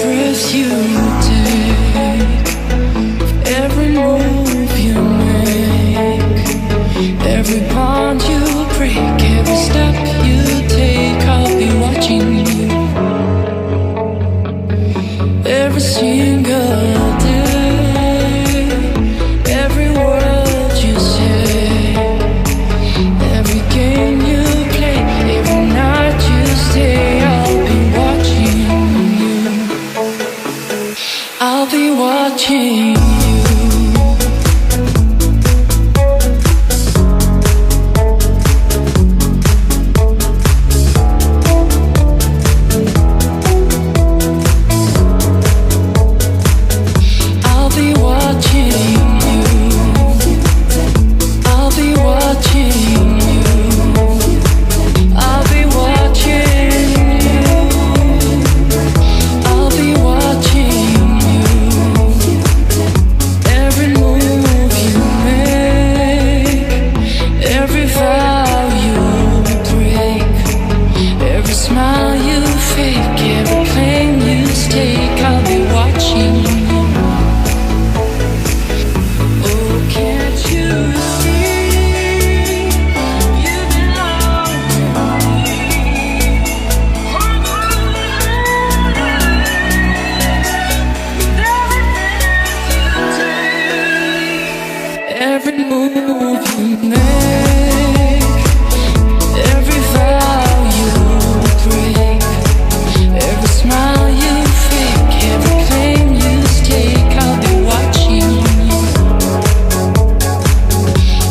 breath you take, every move you make, every bond you break, every step you take, I'll be watching you. Every single day, every word you say, every game you play, every night you stay, I'll be watching you. I'll be watching you. Every move you make, every vow you break, every smile you fake, every claim you stake, I'll be watching you.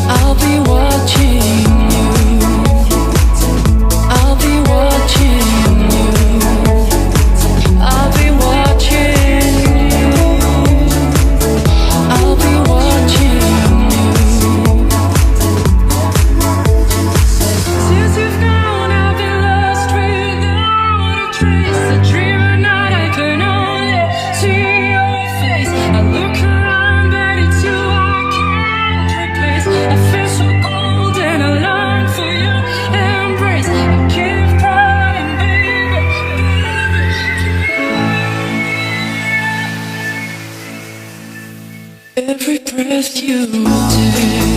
I'll be watching you. I'll be watching you. I'll be watching you. I'll be watching you. Every breath you take,